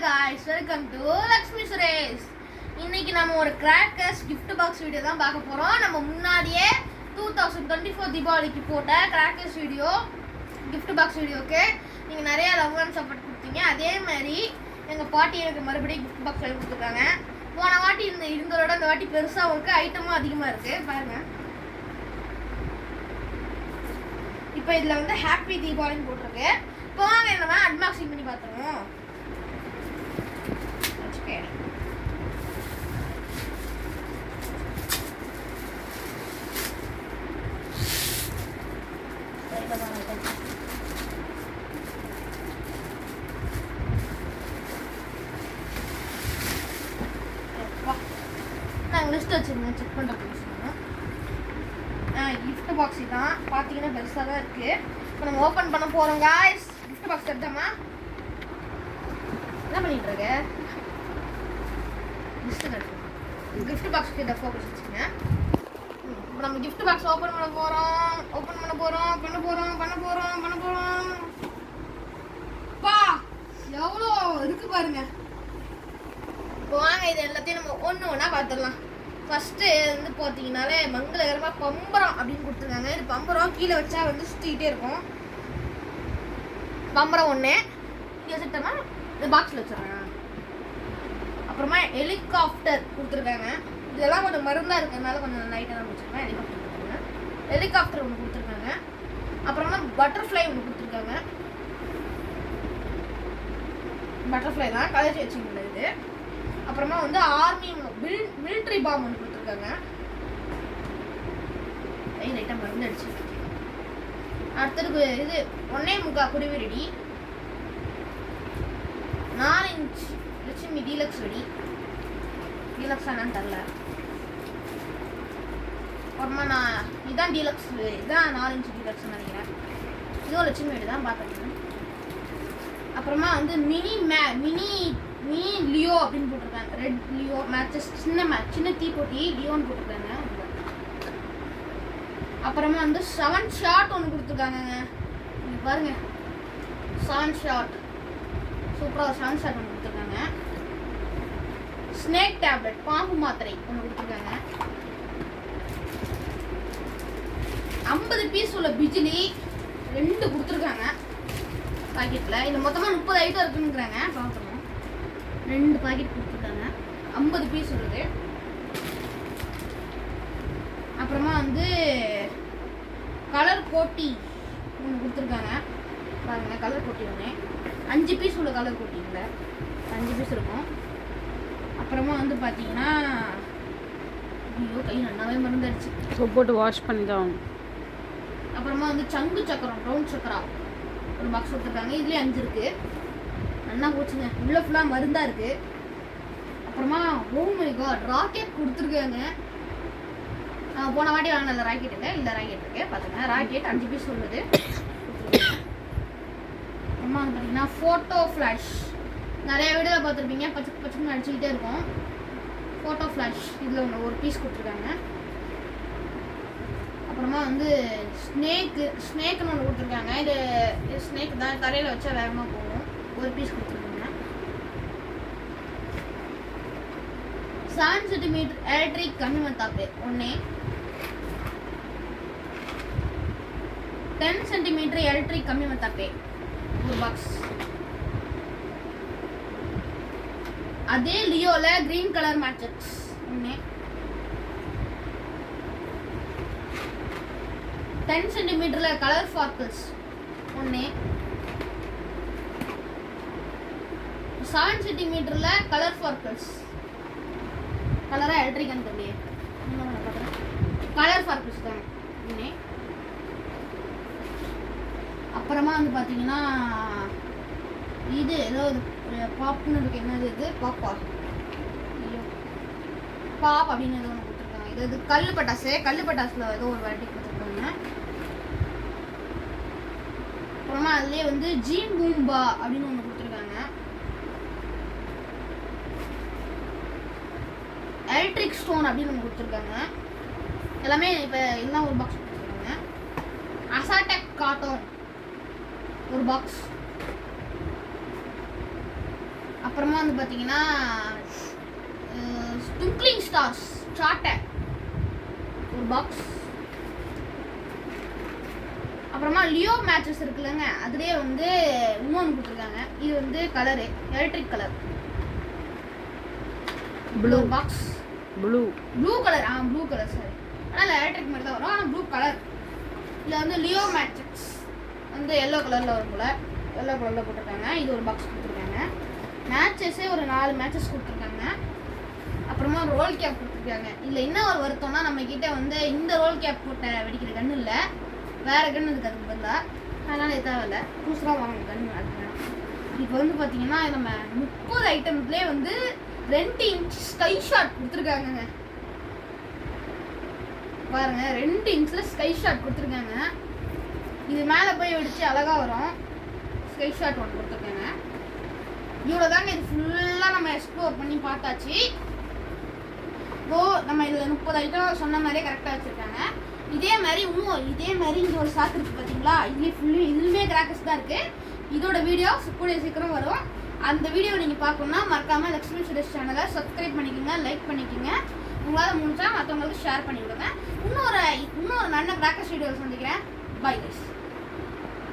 guys, welcome to Lakshmi Suresh. இன்னைக்கு நம்ம ஒரு கிராக்கர்ஸ் gift box வீடியோ தான் பார்க்க போறோம். நம்ம முன்னாடியே 2024 தீபாவளிக்கு போட்ட கிராக்கர்ஸ் வீடியோ gift box வீடியோக்கு நீங்க நிறைய லவ் அண்ட் சப்போர்ட் கொடுத்தீங்க. அதே மாதிரி எங்க பாட்டி எனக்கு மறுபடியும் gift box வாங்கி கொடுத்துருக்காங்க. போன வாட்டி இருந்ததோட இந்த வாட்டி பெருசா இருக்கு, ஐட்டமும் அதிகமா இருக்கு. பாருங்க, இப்போ இதுல வந்து ஹாப்பி தீபாவளின்னு போட்டிருக்கு. இப்போ வாங்க நம்ம அன்பாக்சிங் பண்ணி பார்த்துருவோம். நாங்கள் லிஸ்ட் வச்சுருந்தேன், செக் பண்ணுற போலீஸ் கிஃப்ட் பாக்ஸ் தான் பார்த்தீங்கன்னா பெருசாக தான் இருக்குது. இப்போ நம்ம ஓப்பன் பண்ண போகிறோம் காய்ஸ். கிஃப்ட் பாக்ஸ் எடுத்தாமா என்ன பண்ணிட்டு இருக்க? லிஸ்ட்டு கட்டுறோம். கிஃப்ட் பாக்ஸ்க்கு இதை ஃபோக்கஸ் வச்சுங்க. இப்போ நம்ம கிஃப்ட் பாக்ஸ் ஓப்பன் பண்ண போகிறோம். பா எவ்வளோ இருக்கு பாருங்க. இப்போ வாங்க இது எல்லாத்தையும் நம்ம ஒன்று ஒன்றா பார்த்துடலாம். ஃபஸ்ட்டு வந்து பார்த்தீங்கன்னாலே மங்களகரமாக பம்பரம் அப்படின்னு கொடுத்துருக்காங்க. இது பம்பரம் கீழே வச்சா வந்து சுற்றிக்கிட்டே இருக்கும். பம்பரம் ஒன்று இங்கே வச்சுட்டோம்னா இந்த பாக்ஸில் வச்சுருக்காங்க. அப்புறமா ஹெலிகாப்டர் கொடுத்துருக்காங்க. இதெல்லாம் கொஞ்சம் மருந்தாக இருக்கிறதுனால கொஞ்சம் லைட்டாக தான் வச்சுருக்கேன். ஹெலிகாப்டர் கொடுத்துருக்காங்க. ஹெலிகாப்டர் ஒன்று கொடுத்துருக்காங்க. அப்புறமா பட்டர்ஃப்ளை ஒன்று கொடுத்துருக்காங்க. பட்டர்ஃப்ளை தான் கலச்சி வச்சுங்களா இது. அப்புறமா வந்து ஆர்மி மிலிட்ரி பாம் ஒன்று கொடுத்துருக்காங்க. லைட்டாக மருந்து அடிச்சு. அடுத்தது இது 1.25 குருவி ரெடி, 4 இன்ச் லட்சுமி டீலக்ஸ் வெடி. டீலக்ஸ் ஆனான்னு தெரில. அப்புறமா இதுதான் டீலக்ஸ், இதுதான் 4 இன்ச் டீலக்ஸ் நினைக்கிறேன். இதுவும் லட்சுமி வெடி தான் பார்த்துருக்கேன். அப்புறமா வந்து மினி லியோ அப்படின்னு போட்டிருக்காங்க. ரெட் லியோ மேட்சஸ், சின்ன தீப்பொட்டி லியோன்னு போட்டிருக்காங்க. அப்புறமா வந்து 7 ஷாட் ஒன்று கொடுத்துருக்காங்க. பாருங்க, 7 ஷாட் சூப்பராக 7 ஷாட் ஒன்று கொடுத்துருக்காங்க. ஸ்னேக் டேப்லெட் பாம்பு மாத்திரை ஒன்று கொடுத்துருக்காங்க. 50 பீஸ் உள்ள பிஜிலி 2 கொடுத்துருக்காங்க பாக்கெட்டில். இது மொத்தமாக 30 ஐட்டம் இருக்குங்கிறாங்க. பார்க்கணும், 2 பாக்கெட் கொடுத்துருக்காங்க. 50 பீஸ் உள்ளது. அப்புறமா வந்து கலர் கோட்டி ஒன்று கொடுத்துருக்காங்க. பாருங்க, கலர் கோட்டி ஒன்று 5 பீஸ் உள்ள கலர் கோட்டிங்கள 5 பீஸ் இருக்கும். அப்புறமா வந்து பார்த்தீங்கன்னா ஐயோ கை நல்லாவே மறந்துடுச்சு, போட்டு வாஷ் பண்ணி தான். அப்புறமா வந்து சங்கு சக்கரம் ரவுண்ட் சக்கரா ஒரு பாக்ஸ் கொடுத்துருக்காங்க. இதுலேயே 5 இருக்குது. நல்லா போச்சுங்க, உள்ள ஃபுல்லாக மருந்தாக இருக்குது. அப்புறமா ஓ மை காட் ராக்கெட் கொடுத்துருக்காங்க. போன வாட்டி வாங்கின ராக்கெட் இல்லை ராக்கெட் இருக்கு பார்த்துங்க. ராக்கெட் 5 பீஸ் உள்ளது. அப்புறமா வந்து பார்த்தீங்கன்னா ஃபோட்டோ ஃப்ளாஷ். நிறைய வீடியோவில் பார்த்துருப்பீங்க, பச்சைன்னு அடிச்சுக்கிட்டே இருக்கும். ஃபோட்டோ ஃப்ளாஷ் இதில் ஒரு பீஸ் கொடுத்துருக்காங்க. அப்புறமா வந்து ஸ்னேக்குன்னு ஒன்று கொடுத்துருக்காங்க. இது ஸ்னேக் தான், தரையில் வச்சா வேகமாக போகும். ஒரு பீஸ் கொடுத்துருக்காங்க. 7 சென்டிமீட்டர் எலக்ட்ரிக் கம்மிமத்தாப்பு ஒன்று, 10 சென்டிமீட்டர் எலக்ட்ரிக் கம்மிமத்தாப்பு ஒரு பாக்ஸ். அதே லியோல கிரீன் கலர் மேட்ரிக்ஸ் ஒன்று, 10 சென்டிமீட்டர்ல கலர் ஸ்பார்க்கிள்ஸ் ஒன்று, 7 சென்டிமீட்டர்ல கலர் ஸ்பார்க்கிள்ஸ். கலரா எலக்ட்ரிக் தம்பி கலர் ஸ்பார்க்கிள்ஸ் தான் ஒன்று. அப்புறமா வந்து பார்த்தீங்கன்னா இது ஏதோ பாப்னு இருக்கு. என்னது இது? பாப் அப்படின்னு ஏதோ ஒன்று கொடுத்துருக்காங்க. இது கல் பட்டாசுல ஏதோ ஒரு வெரைட்டி கொடுத்துருக்காங்க. அப்புறமா அதுலேயே வந்து ஜீன் பூம்பா அப்படின்னு ஒன்று கொடுத்துருக்காங்க. எலக்ட்ரிக் ஸ்டோன் அப்படின்னு ஒன்று கொடுத்துருக்காங்க. எல்லாமே இப்போ எல்லாம் ஒரு பாக்ஸ் கொடுத்துருக்காங்க. அசாடெக் கார்ட்டூன் ஒரு பாக்ஸ். அப்புறமா வந்து பார்த்தீங்கன்னா ட்விங்க்லிங் ஸ்டார்ஸ் சாட்டை ஒரு பாக்ஸ். அப்புறமா லியோ மேட்சஸ் இருக்குல்லங்க, அதுலேயே வந்து இன்னொன்று கொடுத்துருக்காங்க. இது வந்து colour electric colour blue box. Blue colour blue colour sorry, ஆனால் எலக்ட்ரிக் மாதிரி தான் வரும், ஆனால் ப்ளூ கலர். இதில் வந்து லியோ மேட்சஸ் வந்து எல்லோ கலரில் வரும் போல், எல்லோ கலரில் போட்டிருக்காங்க. இது ஒரு பாக்ஸ் கொடுத்துருக்காங்க. மேட்சஸே ஒரு 4 மேட்சஸ் கொடுத்துருக்காங்க. அப்புறமா ரோல் கேப் கொடுத்துருக்காங்க. இதில் என்ன ஒரு வருத்தம்னா நம்ம கிட்ட வந்து இந்த ரோல் கேப் போட்ட வெடிக்கிற கன்று இல்லை, வேறு கன்று இருக்குது அதுக்கு பதிலாக. அதனால் இது தேவையில்லை, புதுசாக வாங்க கன்று அதுக்கு. இப்போ வந்து பார்த்தீங்கன்னா நம்ம 30 ஐட்டம்ஸ்லேயே வந்து 2 இன்ச் ஸ்கை ஷாட் கொடுத்துருக்காங்க பாருங்க. 2 இன்ச்சில் ஸ்கை ஷாட் கொடுத்துருக்காங்க. இது மேலே போய் வெடிச்சு அழகாக வரும். ஸ்கை ஷாட் ஒன்று கொடுத்துருக்காங்க. இவ்வளோ தாங்க, இது ஃபுல்லாக நம்ம எக்ஸ்ப்ளோர் பண்ணி பார்த்தாச்சு. நம்ம இதில் 30 ஐட்டம் சொன்ன மாதிரியே கரெக்டாக வச்சுருக்காங்க. இதே மாதிரி இங்கே ஒரு ஸ்டாக் இருக்குது பார்த்தீங்களா, இதுலேயுமே கிராக்கர்ஸ் தான் இருக்குது. இதோட வீடியோ கூடிய சீக்கிரம் வரும். அந்த வீடியோ நீங்கள் பார்க்கணுன்னா மறக்காமல் லக்ஷ்மி சுரேஷ் சேனலை சப்ஸ்கிரைப் பண்ணிக்கோங்க, லைக் பண்ணிக்கோங்க. உங்களால் முடிஞ்சா மற்றவங்களுக்கு ஷேர் பண்ணி விடுங்க. இன்னொரு நல்ல கிராக்கர்ஸ் வீடியோ சந்திக்கிறேன். Bye guys.